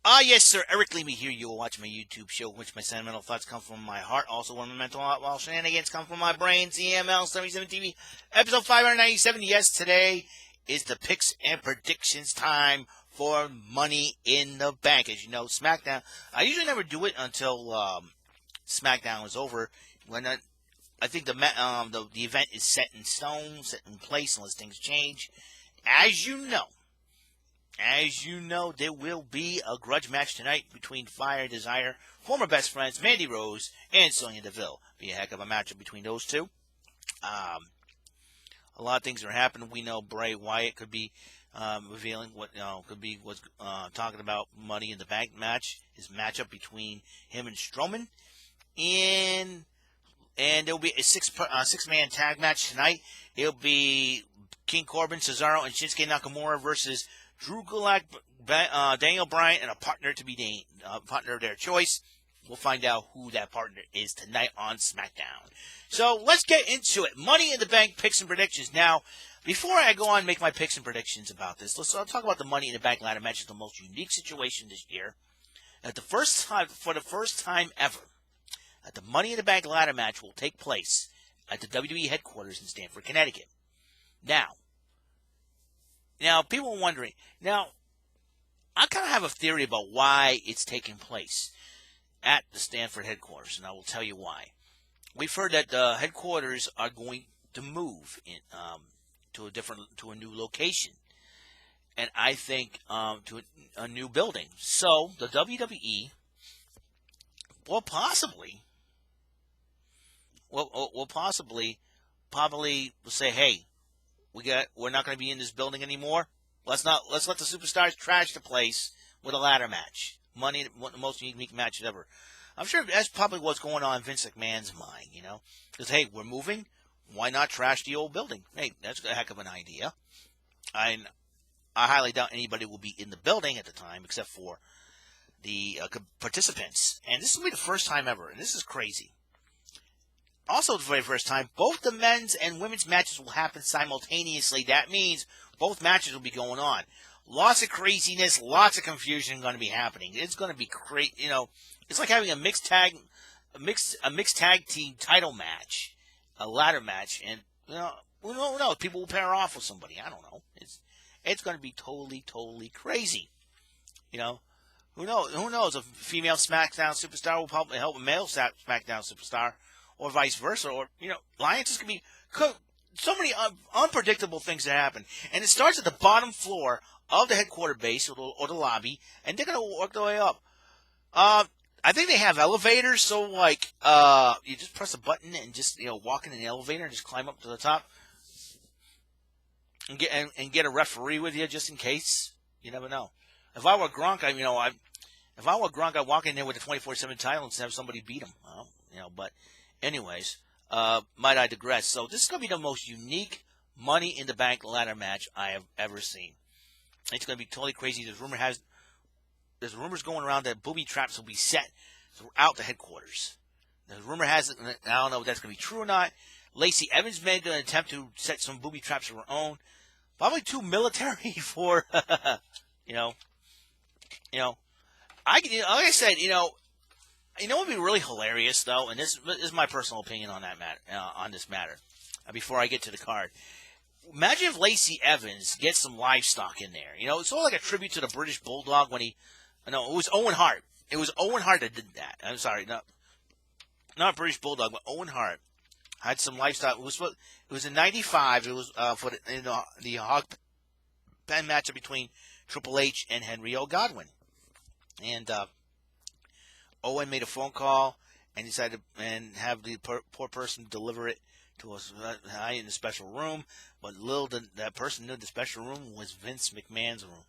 Yes, sir. Eric Leamy here. You will watch my YouTube show, which my sentimental thoughts come from my heart. Also, when my mental while shenanigans come from my brains. EML77 TV, episode 597. Yes, today is the picks and predictions time for Money in the Bank. As you know, SmackDown. I usually never do it until SmackDown is over. When I think the event is set in stone, set in place, unless things change. As you know, there will be a grudge match tonight between Fire and Desire, former best friends Mandy Rose and Sonya Deville. Be a heck of a matchup between those two. A lot of things are happening. We know Bray Wyatt could be revealing what was talking about Money in the Bank match, his matchup between him and Strowman, and there will be a six-man tag match tonight. It'll be King Corbin, Cesaro, and Shinsuke Nakamura versus Drew Gulak, Daniel Bryan, and a partner to be partner of their choice. We'll find out who that partner is tonight on SmackDown. So let's get into it. Money in the Bank picks and predictions. Now, before I go on and make my picks and predictions about this, I'll talk about the Money in the Bank ladder match. It's the most unique situation this year. For the first time ever, the Money in the Bank ladder match will take place at the WWE headquarters in Stamford, Connecticut. Now, people are wondering. Now, I kind of have a theory about why it's taking place at the Stanford headquarters, and I will tell you why. We've heard that the headquarters are going to move to a new location, and I think to a new building. So the WWE will probably say, "Hey, we're not going to be in this building anymore. Let's let the superstars trash the place with a ladder match. Money, one of the most unique matches ever." I'm sure that's probably what's going on in Vince McMahon's mind, because hey, we're moving. Why not trash the old building? Hey, that's a heck of an idea. I highly doubt anybody will be in the building at the time except for the participants. And this will be the first time ever, and this is crazy. Also, for the very first time, both the men's and women's matches will happen simultaneously. That means both matches will be going on. Lots of craziness, lots of confusion going to be happening. It's going to be great. It's like having a mixed tag team title match, a ladder match, and who knows? People will pair off with somebody. I don't know. It's going to be totally crazy. Who knows? Who knows? A female SmackDown superstar will probably help a male SmackDown superstar, or vice versa, or alliances can be so many unpredictable things that happen, and it starts at the bottom floor of the headquarter base or the lobby, and they're gonna work their way up. I think they have elevators, so you just press a button and just walk in an elevator and just climb up to the top, and get a referee with you just in case. You never know. If I were Gronk, I'd walk in there with a 24/7 title and have somebody beat him. But. Anyways, might I digress? So this is going to be the most unique Money in the Bank ladder match I have ever seen. It's going to be totally crazy. There's rumors going around that booby traps will be set throughout the headquarters. The rumor has it, and I don't know if that's going to be true or not. Lacey Evans made an attempt to set some booby traps of her own. Probably too military for, like I said, what would be really hilarious, though, and this is my personal opinion on this matter, before I get to the card. Imagine if Lacey Evans gets some livestock in there. It's sort of like a tribute to the British Bulldog when it was Owen Hart. It was Owen Hart that did that. I'm sorry, not British Bulldog, but Owen Hart had some livestock. It was in '95. It was for the Hog Pen matchup between Triple H and Henry O. Godwin. And Owen made a phone call and decided to have the poor person deliver it to us in the special room. But little did that person knew the special room was Vince McMahon's room.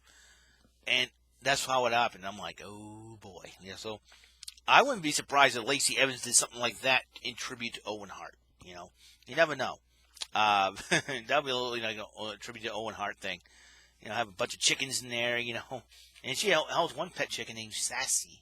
And that's how it happened. I'm like, oh boy. So I wouldn't be surprised if Lacey Evans did something like that in tribute to Owen Hart. You never know. That would be a little, a tribute to Owen Hart thing. Have a bunch of chickens in there, And she held one pet chicken named Sassy.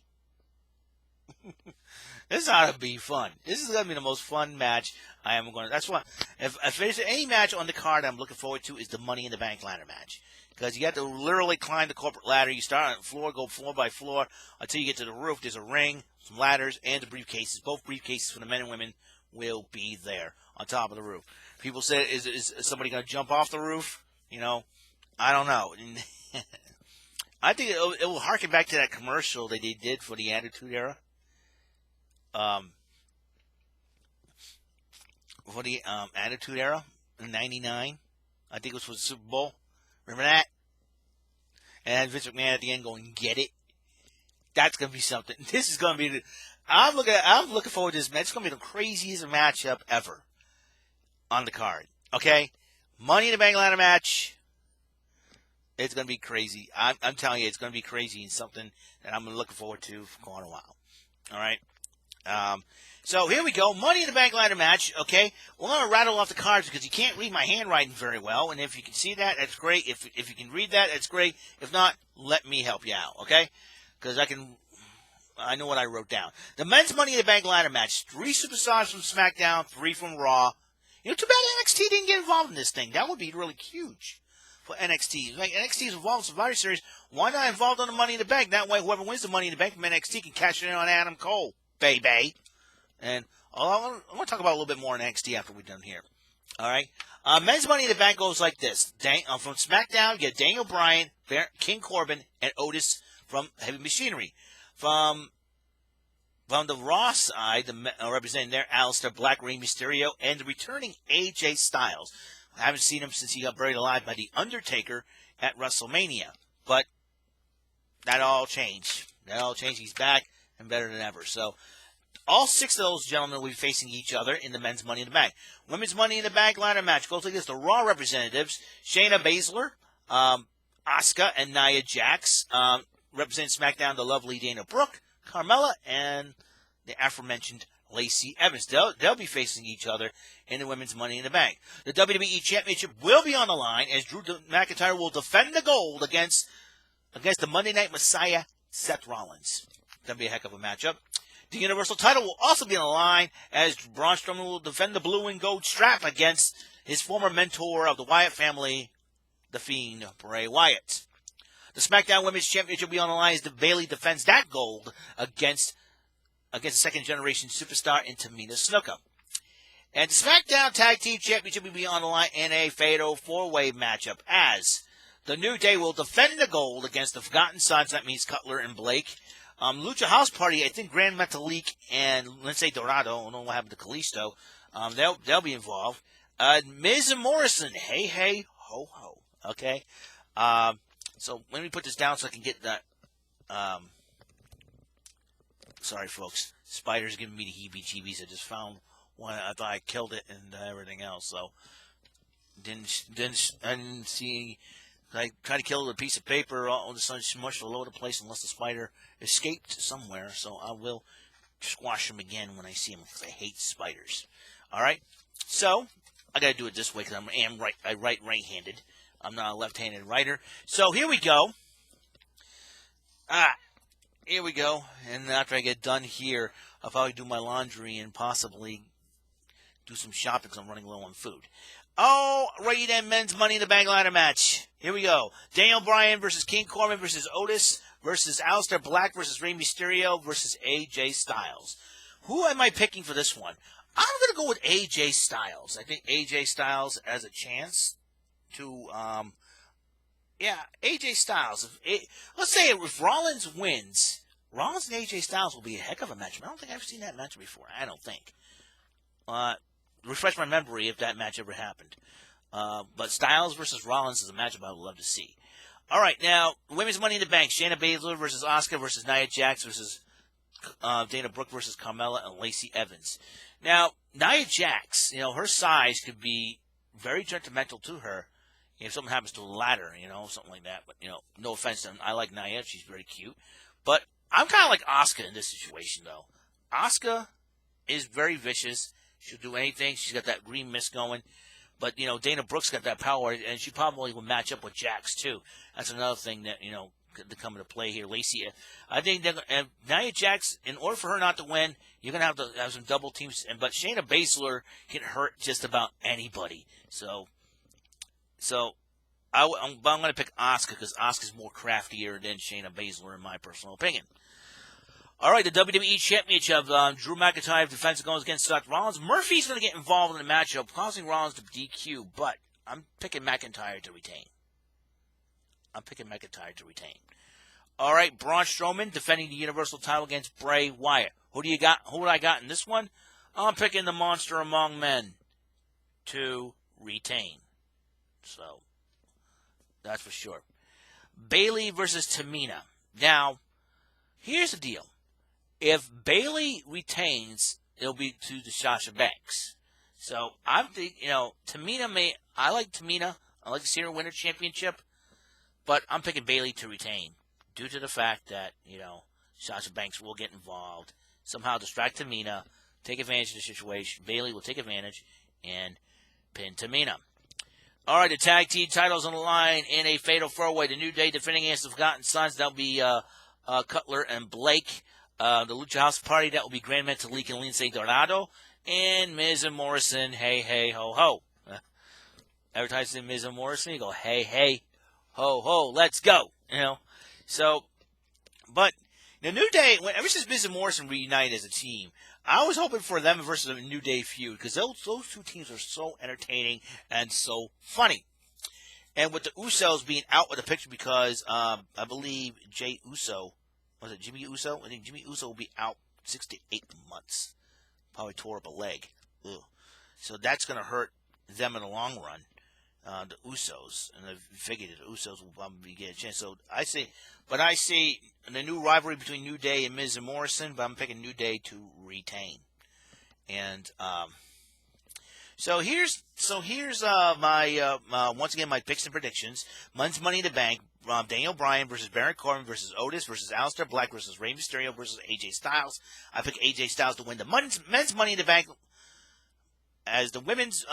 This ought to be fun. This is going to be the most fun match I am going to. That's why, if there's any match on the card I'm looking forward to, is the Money in the Bank ladder match. Because you have to literally climb the corporate ladder. You start on the floor, go floor by floor until you get to the roof. There's a ring, some ladders, and the briefcases. Both briefcases for the men and women will be there on top of the roof. People say, is somebody going to jump off the roof? I don't know. I think it will harken back to that commercial that they did for the Attitude Era. For the Attitude Era in '99, I think it was for the Super Bowl. Remember that? And Vince McMahon at the end going, "Get it." That's gonna be something. This is gonna be. I'm looking forward to this match. It's gonna be the craziest matchup ever on the card. Okay, Money in the Bank ladder match. It's gonna be crazy. I'm telling you, it's gonna be crazy and something that I'm looking forward to for quite a while. All right. So here we go. Money in the Bank ladder match. Okay. We're going to rattle off the cards because you can't read my handwriting very well. And if you can see that, that's great. If you can read that, that's great. If not, let me help you out. Okay. Because I know what I wrote down. The men's Money in the Bank ladder match. 3 superstars from SmackDown, 3 from Raw. Too bad NXT didn't get involved in this thing. That would be really huge for NXT. Like NXT is involved in Survivor Series. Why not involved on the Money in the Bank? That way, whoever wins the Money in the Bank from NXT can cash it in on Adam Cole. Baby. And I want to talk about a little bit more on NXT after we're done here. All right. Men's Money in the Bank goes like this. From SmackDown, you get Daniel Bryan, King Corbin, and Otis from Heavy Machinery. From the Raw side, representing there, Aleister Black, Rey Mysterio, and the returning AJ Styles. I haven't seen him since he got buried alive by The Undertaker at WrestleMania. But that all changed. He's back and better than ever. So, all 6 of those gentlemen will be facing each other in the men's Money in the Bank. Women's Money in the Bank ladder match goes like this. The Raw representatives, Shayna Baszler, Asuka, and Nia Jax. Representing SmackDown, the lovely Dana Brooke, Carmella, and the aforementioned Lacey Evans. They'll be facing each other in the women's Money in the Bank. The WWE Championship will be on the line as Drew McIntyre will defend the gold against the Monday Night Messiah, Seth Rollins. That'll be a heck of a matchup. The Universal title will also be on the line as Braun Strowman will defend the blue and gold strap against his former mentor of the Wyatt family, The Fiend, Bray Wyatt. The SmackDown Women's Championship will be on the line as Bayley defends that gold against the second-generation superstar in Tamina Snuka. And the SmackDown Tag Team Championship will be on the line in a fatal 4-way matchup as the New Day will defend the gold against the Forgotten Sons. That means Cutler and Blake. Lucha House Party, I think Grand Metalik and Lince Dorado, I don't know what happened to Kalisto, they'll be involved. Miz and Morrison, hey, ho, ho, okay? So let me put this down so I can get that, sorry folks, Spider's giving me the heebie-jeebies. I just found one, I thought I killed it and everything else, so I didn't see. I tried to kill it with a piece of paper. All the sun smushed all over the place unless the spider escaped somewhere. So I will squash him again when I see him because I hate spiders. All right. So I got to do it this way because I write right-handed. I'm not a left-handed writer. So here we go. Here we go. And after I get done here, I'll probably do my laundry and possibly do some shopping because I'm running low on food. Oh, righty then, men's Money in the Bank ladder match. Here we go. Daniel Bryan versus King Corbin versus Otis versus Aleister Black versus Rey Mysterio versus AJ Styles. Who am I picking for this one? I'm going to go with AJ Styles. I think AJ Styles has a chance to, AJ Styles. Let's say if Rollins wins, Rollins and AJ Styles will be a heck of a match. I don't think I've seen that match before. I don't think. Refresh my memory if that match ever happened. But Styles versus Rollins is a matchup I would love to see. All right, now, Women's Money in the Bank. Shayna Baszler versus Asuka versus Nia Jax versus Dana Brooke versus Carmella and Lacey Evans. Now, Nia Jax, her size could be very detrimental to her if something happens to a ladder, something like that. But, no offense to I like Nia. She's very cute. But I'm kind of like Asuka in this situation, though. Asuka is very vicious. She'll do anything. She's got that green mist going. But, Dana Brooke's got that power, and she probably will match up with Jax, too. That's another thing that, to come into play here. Lacey, I think Nia Jax, in order for her not to win, you're going to have some double teams. But Shayna Baszler can hurt just about anybody. So I'm going to pick Asuka because Asuka's more craftier than Shayna Baszler, in my personal opinion. All right, the WWE Championship. Drew McIntyre defense goes against Seth Rollins. Murphy's going to get involved in the matchup, causing Rollins to DQ, but I'm picking McIntyre to retain. All right, Braun Strowman defending the Universal title against Bray Wyatt. Who do you got? Who do I got in this one? I'm picking the Monster Among Men to retain. So, that's for sure. Bayley versus Tamina. Now, here's the deal. If Bayley retains, it'll be to the Sasha Banks. So, I'm thinking, Tamina I like Tamina. I like to see her win her championship. But I'm picking Bayley to retain due to the fact that, Sasha Banks will get involved, somehow distract Tamina, take advantage of the situation. Bayley will take advantage and pin Tamina. All right, the tag team titles on the line in a fatal four-way. The New Day defending against the Forgotten Sons. That'll be Cutler and Blake. The Lucha House Party, that will be Grand Metalik and Lince Dorado. And Miz and Morrison, hey, hey, ho, ho. Every time you say Miz and Morrison, you go, hey, hey, ho, ho, let's go. So, but the New Day, ever since Miz and Morrison reunited as a team, I was hoping for them versus a New Day feud because those two teams are so entertaining and so funny. And with the Usos being out of the picture because I believe Jimmy Uso? I think Jimmy Uso will be out 6 to 8 months. Probably tore up a leg. Ugh. So that's going to hurt them in the long run. The Usos, and I figured the Usos will probably get a chance. So I see the new rivalry between New Day and Miz and Morrison, but I'm picking New Day to retain. And so here's my once again my picks and predictions. Men's Money in the Bank: Daniel Bryan versus Baron Corbin versus Otis versus Aleister Black versus Rey Mysterio versus AJ Styles. I pick AJ Styles to win the Men's Money in the Bank. As the women's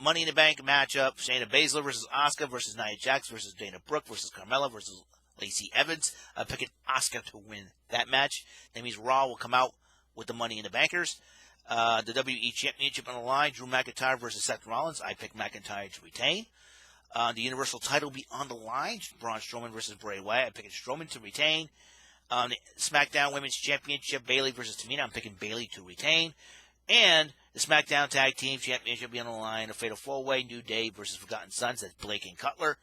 Money in the Bank matchup, Shayna Baszler versus Asuka versus Nia Jax versus Dana Brooke versus Carmella versus Lacey Evans. I'm picking Asuka to win that match. That means Raw will come out with the Money in the Bankers. The WWE Championship on the line, Drew McIntyre versus Seth Rollins. I pick McIntyre to retain. The Universal title will be on the line, Braun Strowman versus Bray Wyatt. I'm picking Strowman to retain. The SmackDown Women's Championship, Bayley versus Tamina. I'm picking Bayley to retain. And the SmackDown Tag Team Championship will be on the line, a fatal four-way, New Day versus Forgotten Sons. That's Blake and Cutler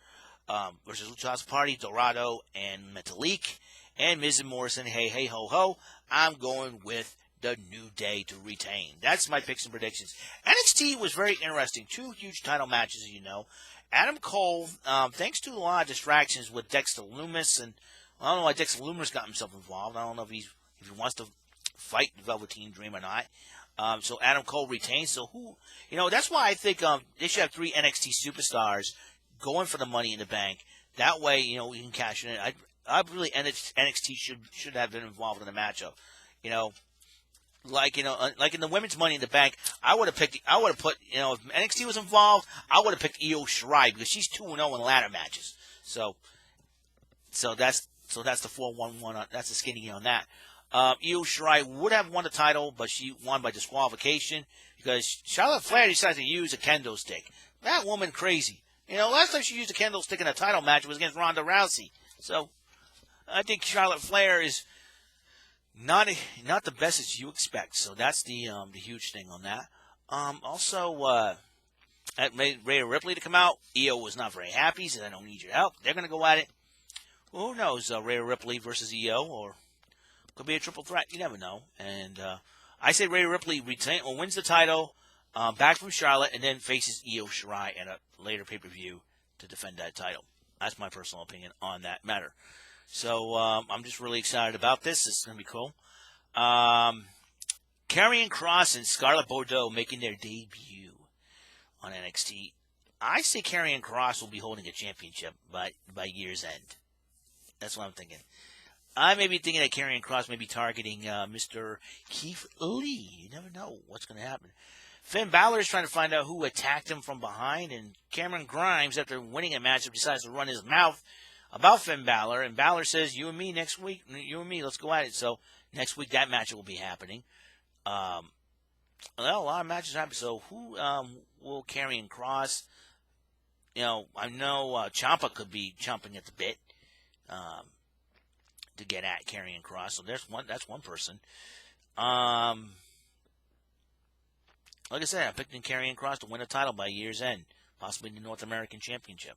versus Lucha House Party, Dorado and Metalik. And Miz and Morrison, hey, hey, ho, ho. I'm going with the New Day to retain. That's my picks and predictions. NXT was very interesting. 2 huge title matches, as you know. Adam Cole, thanks to a lot of distractions with Dexter Lumis, and I don't know why Dexter Lumis got himself involved. I don't know if he wants to fight the Velveteen Dream or not. So Adam Cole retains. So that's why I think they should have 3 NXT superstars going for the Money in the Bank. That way, we can cash it in. I really NXT should have been involved in the matchup. Like in the women's Money in the Bank, I would have put, if NXT was involved, I would have picked Io Shirai because she's 2-0 in ladder matches. So that's the 4-1-1. That's the skinny on that. Io Shirai would have won the title, but she won by disqualification because Charlotte Flair decided to use a kendo stick. That woman crazy. Last time she used a kendo stick in a title match was against Ronda Rousey. So I think Charlotte Flair is not the best as you expect. So that's the huge thing on that. Also, that made Rhea Ripley to come out. Io was not very happy. Said, "I don't need your help." They're going to go at it. Well, who knows? Rhea Ripley versus Io, or could be a triple threat. You never know. And I say Rhea Ripley wins the title back from Charlotte and then faces Io Shirai at a later pay-per-view to defend that title. That's my personal opinion on that matter. So I'm just really excited about this. This is going to be cool. Karrion Kross and Scarlett Bordeaux making their debut on NXT. I say Karrion Kross will be holding a championship by year's end. That's what I'm thinking. I may be thinking that Karrion Kross may be targeting Mr. Keith Lee. You never know what's going to happen. Finn Balor is trying to find out who attacked him from behind, and Cameron Grimes, after winning a matchup, decides to run his mouth about Finn Balor, and Balor says, "You and me next week. You and me, let's go at it." So next week that match will be happening. Well, a lot of matches happen. So who will Karrion Kross? I know Ciampa could be chomping at the bit to get at Karrion Kross. So there's one. That's one person. Like I said, I picked in Karrion Kross to win a title by year's end, possibly the North American Championship.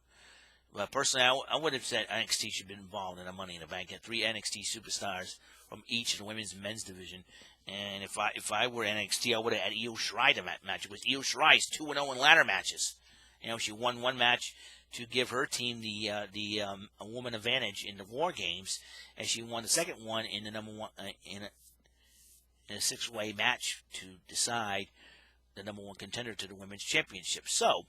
But personally, I would have said NXT should have been involved in a Money in the Bank. Had 3 NXT superstars from each of the women's and men's division. And if I were NXT, I would have had Io Shirai to match. It was Io Shirai's 2-0 in ladder matches. She won one match to give her team the a woman advantage in the War Games, and she won the second one in the number one in a 6-way match to decide the number one contender to the women's championship. So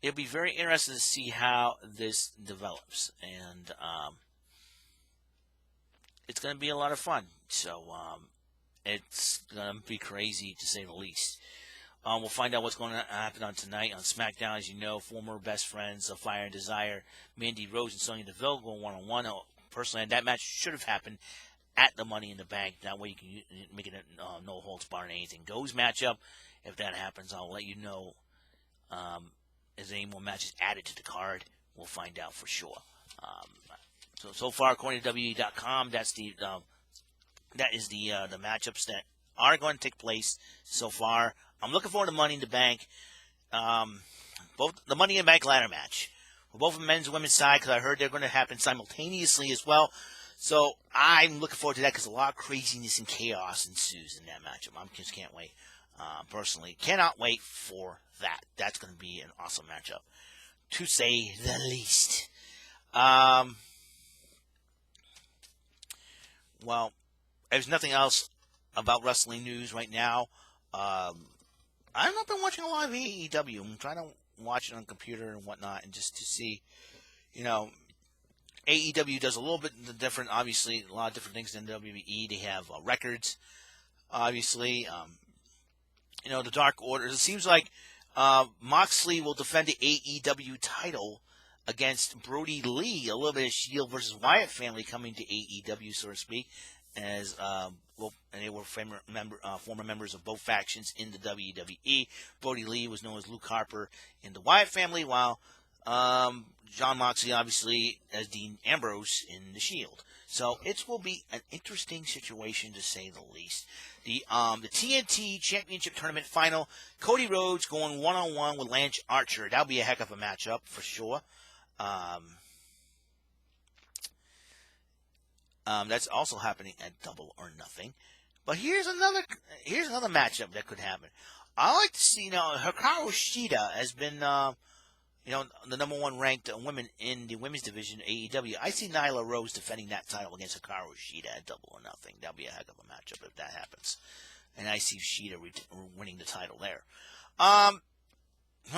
it'll be very interesting to see how this develops, and it's going to be a lot of fun. So it's going to be crazy to say the least. We'll find out what's going to happen on tonight on SmackDown. As you know, former best friends of Fire and Desire, Mandy Rose and Sonya Deville, going one-on-one. Personally, that match should have happened at the Money in the Bank. That way you can make it a no holds barred anything goes matchup. If that happens, I'll let you know. Is there any more matches added to the card? We'll find out for sure. So far, according to WWE.com, that is the matchups that are going to take place so far. I'm looking forward to Money in the Bank. Both the Money in the Bank ladder match for both the men's and women's side, because I heard they're going to happen simultaneously as well. So I'm looking forward to that because a lot of craziness and chaos ensues in that matchup. I just can't wait. Personally, cannot wait for that. That's going to be an awesome matchup, to say the least. Well, there's nothing else about wrestling news right now. I've not been watching a lot of AEW. I'm trying to watch it on computer and whatnot, and just to see, AEW does a little bit different. Obviously, a lot of different things than WWE. They have records, obviously. The Dark Order. It seems like Moxley will defend the AEW title against Brody Lee. A little bit of Shield versus Wyatt family coming to AEW, so to speak, as and they were former members of both factions in the WWE. Brody Lee was known as Luke Harper in the Wyatt family, while John Moxley, obviously, as Dean Ambrose in the Shield. So it will be an interesting situation, to say the least. The TNT Championship Tournament final, Cody Rhodes going one-on-one with Lance Archer. That'll be a heck of a matchup for sure. That's also happening at Double or Nothing. But here's another matchup that could happen. I like to see, Hikaru Shida has been, the number one ranked women in the women's division AEW. I see Nyla Rose defending that title against Hikaru Shida at Double or Nothing. That'll be a heck of a matchup if that happens. And I see Shida winning the title there. Who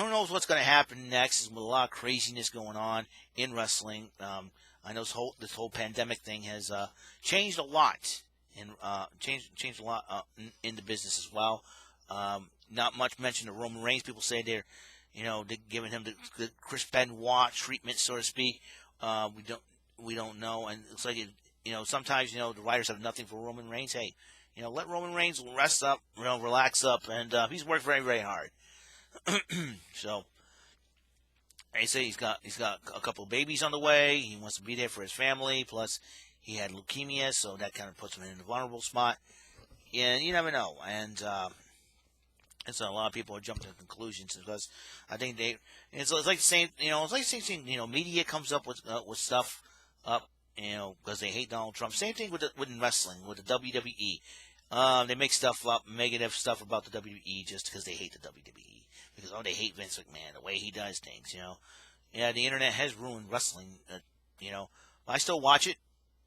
knows what's going to happen next? There's a lot of craziness going on in wrestling. I know this whole pandemic thing has changed a lot, and changed a lot in the business as well. Not much mention of Roman Reigns. People say they're giving him the Chris Benoit treatment, so to speak. We don't know, and it's like sometimes the writers have nothing for Roman Reigns. Hey, let Roman Reigns rest up, relax up, and he's worked very, very hard. So they say he's got a couple of babies on the way. He wants to be there for his family. Plus, he had leukemia, so that kind of puts him in a vulnerable spot. And you never know. And so a lot of people are jumping to conclusions because I think it's like the same. It's like the same thing. Media comes up with stuff up. Because they hate Donald Trump. Same thing with wrestling, with the WWE. They make stuff up, negative stuff about the WWE just because they hate the WWE. Because, they hate Vince McMahon, the way he does things, Yeah, the internet has ruined wrestling, I still watch it.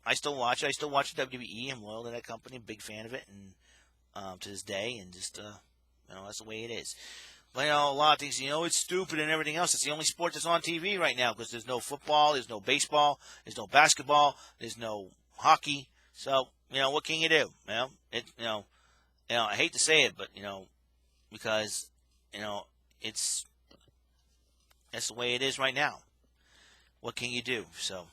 I still watch the WWE. I'm loyal to that company. I'm a big fan of it, and to this day, and just, that's the way it is. But, a lot of things, it's stupid and everything else. It's the only sport that's on TV right now because there's no football, there's no baseball, there's no basketball, there's no hockey. So, what can you do? I hate to say it, but, because, that's the way it is right now. what can you do? So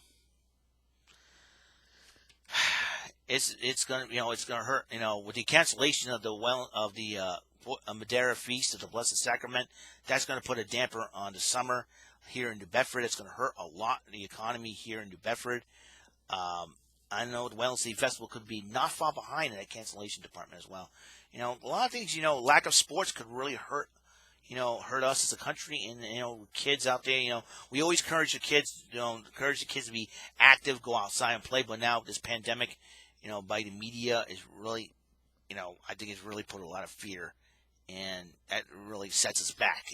it's gonna it's gonna hurt. With the cancellation of the Madeira feast of the Blessed Sacrament, that's gonna put a damper on the summer here in New Bedford. It's gonna hurt a lot the economy here in New Bedford. I know the WEML-TV Festival could be not far behind in that cancellation department as well. A lot of things. Lack of sports could really hurt us as a country, and kids out there. We always encourage the kids, to be active, go outside and play. But now this pandemic, by the media is really, I think it's really put a lot of fear, and that really sets us back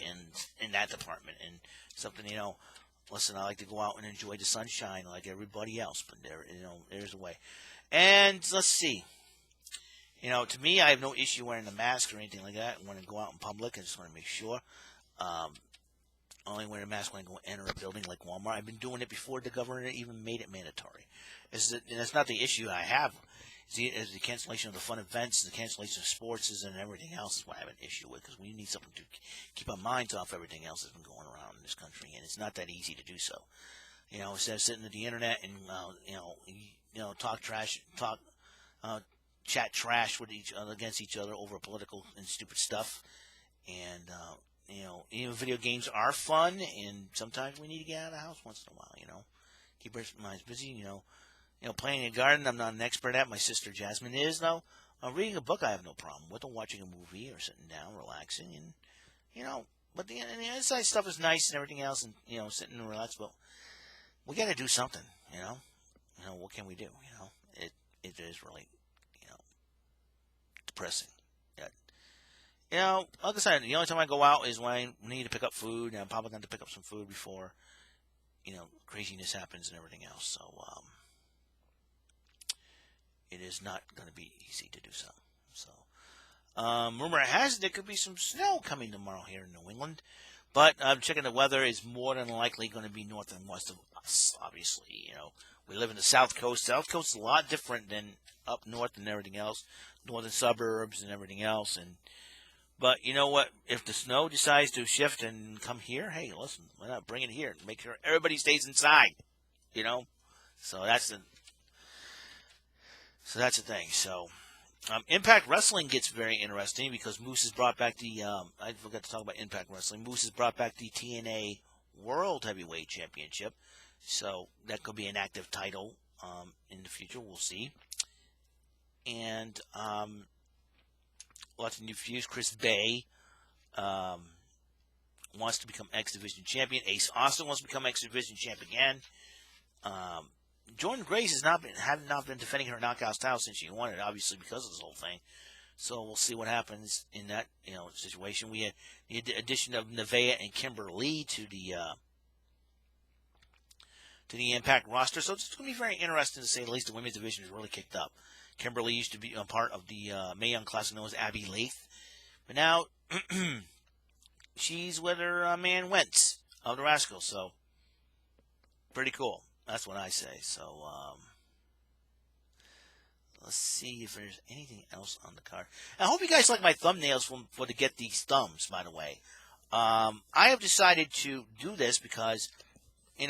in that department. And something, listen, I like to go out and enjoy the sunshine like everybody else, but there's a way. And let's see. To me, I have no issue wearing a mask or anything like that. When I go out in public, I just want to make sure. Only wear a mask when I go enter a building like Walmart. I've been doing it before the governor even made it mandatory. And that's not the issue I have. It's the cancellation of the fun events, the cancellation of sports, and everything else is what I have an issue with, because we need something to keep our minds off everything else that's been going around in this country, and it's not that easy to do so. Instead of sitting at the internet and talk trash, chat trash with each other against each other over political and stupid stuff. And even video games are fun, and sometimes we need to get out of the house once in a while. Keep our minds busy. Playing in a garden, I'm not an expert at. My sister Jasmine is, though. Reading a book, I have no problem with. Or watching a movie or sitting down, relaxing, and but the inside stuff is nice and everything else, and sitting and relax. But we got to do something. What can we do? It is really depressing. Like I said, the only time I go out is when I need to pick up food, and I'm probably going to pick up some food before, craziness happens and everything else. So, it is not going to be easy to do so. So, rumor has it there could be some snow coming tomorrow here in New England, but I'm checking the weather is more than likely going to be north and west of us, obviously. We live in the South Coast. South Coast is a lot different than up north and everything else, northern suburbs and everything else. But you know what? If the snow decides to shift and come here, hey, listen, why not bring it here? Make sure everybody stays inside. So that's the thing. So Impact Wrestling gets very interesting because Moose has brought back I forgot to talk about Impact Wrestling. Moose has brought back the TNA World Heavyweight Championship. So that could be an active title in the future. We'll see. And lots of new feuds. Chris Bay wants to become X Division champion. Ace Austin wants to become X Division champ again. Jordan Grace has not been defending her Knockouts title since she won it, obviously because of this whole thing. So we'll see what happens in that situation. We had the addition of Nevaeh and Kimber Lee to the Impact roster. So it's going to be very interesting to say the least. The women's division is really kicked up. Kimberly used to be a part of the Mae Young Classic known as Abby Lath. But now she's with her man Wentz of the Rascals. So pretty cool. That's what I say. So let's see if there's anything else on the card. I hope you guys like my thumbnails for to get these thumbs, by the way. I have decided to do this because, you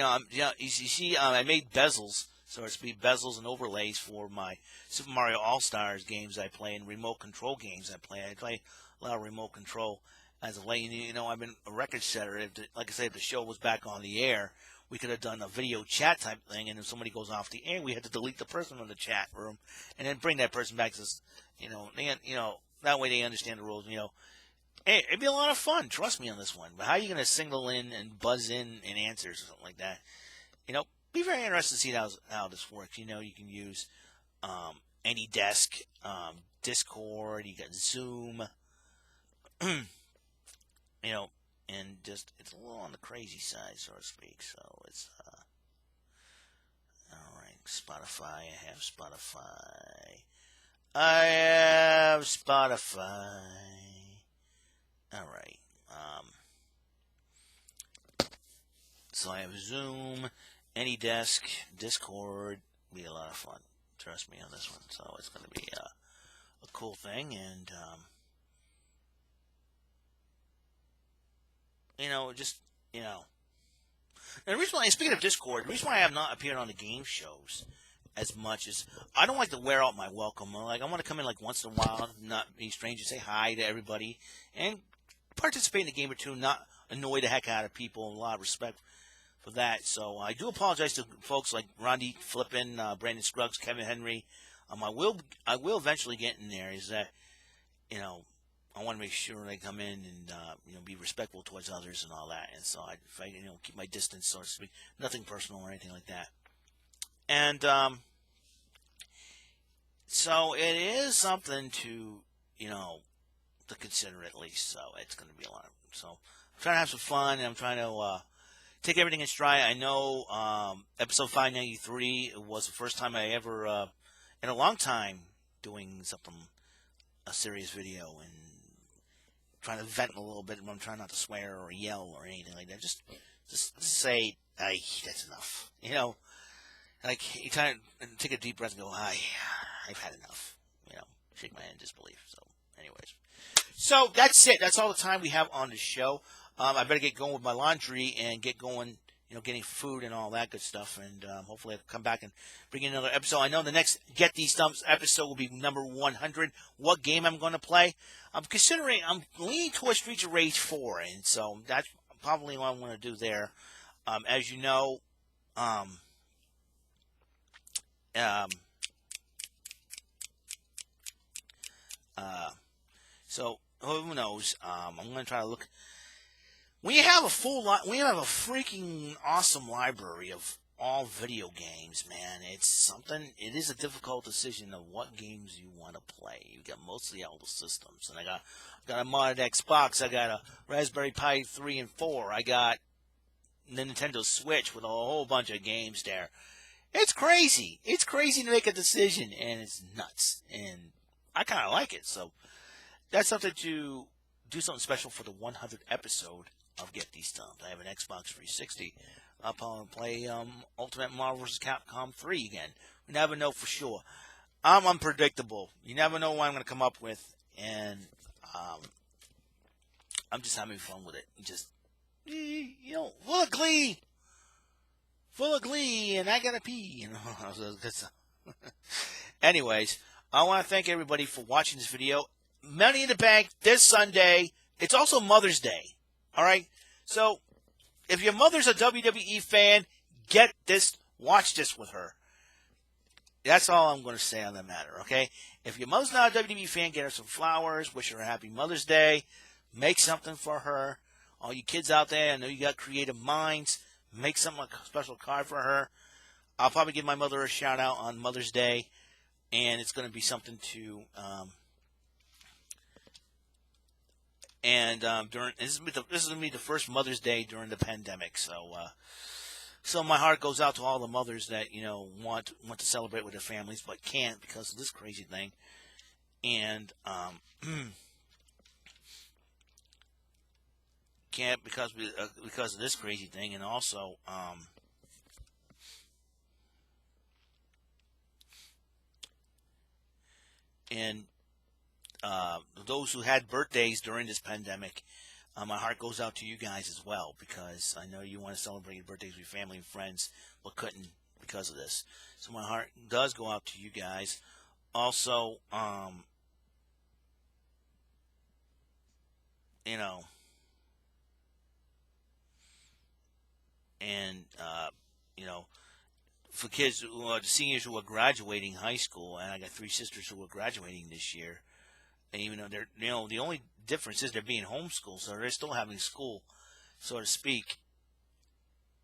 see, I made bezels. So it's be bezels and overlays for my Super Mario All-Stars games I play and remote control games I play. I play a lot of remote control as of late. I've been a record setter. Like I said, if the show was back on the air, we could have done a video chat type thing, and if somebody goes off the air, we had to delete the person from the chat room and then bring that person back to that way they understand the rules. Hey, it'd be a lot of fun. Trust me on this one. But how are you going to single in and buzz in and answers or something like that? Be very interested to see how this works. You can use AnyDesk, Discord, you got Zoom, and just it's a little on the crazy side, so to speak. So it's all right. Spotify, I have Spotify. All right. So I have Zoom, AnyDesk, Discord. Be a lot of fun. Trust me on this one. So it's going to be a cool thing, and And the reason why, speaking of Discord, the reason why I have not appeared on the game shows as much as I don't like to wear out my welcome. Like, I want to come in like once in a while, not be strange, say hi to everybody, and participate in a game or two, not annoy the heck out of people, and a lot of respect for that. So I do apologize to folks like Rondi Flippin, Brandon Scruggs, Kevin Henry. I will eventually get in there. Is that, you know, I want to make sure I come in and be respectful towards others and all that. And so I keep my distance, so to speak, nothing personal or anything like that. And so it is something to to consider at least. So it's going to be a lot. So I'm trying to have some fun, and I'm trying to take everything in stride. I know episode 593 was the first time I ever, in a long time, doing a serious video, and trying to vent a little bit. I'm trying not to swear or yell or anything like that. Just say, that's enough. Like you kind of take a deep breath and go, I've had enough. Shake my hand in disbelief. So, anyways. So, that's it. That's all the time we have on the show. I better get going with my laundry and get going, getting food and all that good stuff. And hopefully I'll come back and bring in another episode. I know the next Get These Stumps episode will be number 100. What game I'm going to play? I'm leaning towards Streets of Rage 4. And so, that's probably what I'm going to do there. As you know, so who knows? I'm going to try to look. We have a freaking awesome library of all video games, man. It is a difficult decision of what games you want to play. You got mostly all the systems, and I got a modded Xbox. I got a Raspberry Pi 3 and 4. I got the Nintendo Switch with a whole bunch of games there. It's crazy. It's crazy to make a decision, and it's nuts. And I kind of like it. So that's something to do something special for the 100th episode of Get These Stumps. I have an Xbox 360. I'll probably play Ultimate Marvel vs. Capcom 3 again. We never know for sure. I'm unpredictable. You never know what I'm going to come up with, and I'm just having fun with it. Just, full of glee, and I gotta pee. Anyways, I want to thank everybody for watching this video. Money in the Bank this Sunday. It's also Mother's Day. All right? So, if your mother's a WWE fan, watch this with her. That's all I'm going to say on that matter, okay? If your mother's not a WWE fan, get her some flowers, wish her a happy Mother's Day, make something for her. All you kids out there, I know you got creative minds, make something like a special card for her. I'll probably give my mother a shout out on Mother's Day, and it's going to be something to this is going to be the first Mother's Day during the pandemic. So my heart goes out to all the mothers that want to celebrate with their families but can't because of this crazy thing, and can't because of this crazy thing, and also those who had birthdays during this pandemic, my heart goes out to you guys as well, because I know you want to celebrate your birthdays with your family and friends, but couldn't because of this. So my heart does go out to you guys. Also, for kids, the seniors who are graduating high school, and I got 3 sisters who are graduating this year. And even though they're, the only difference is they're being homeschooled, so they're still having school, so to speak,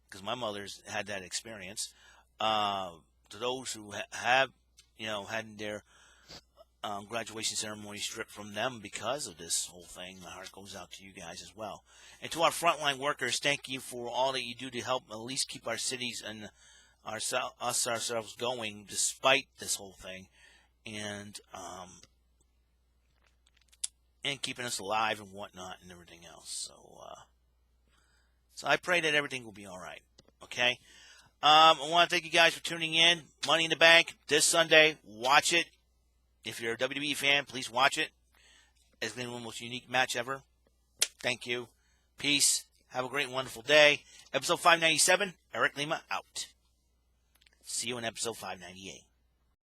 because my mother's had that experience. To those who have, had their graduation ceremony stripped from them because of this whole thing, my heart goes out to you guys as well. And to our frontline workers, thank you for all that you do to help at least keep our cities and ourselves going despite this whole thing, and keeping us alive and whatnot and everything else. So I pray that everything will be all right. Okay. I want to thank you guys for tuning in. Money in the Bank this Sunday. Watch it. If you're a WWE fan, please watch it. It's been one of the most unique match ever. Thank you. Peace Have a great and wonderful day. Episode 597, Eric Lima out. See you in episode 598.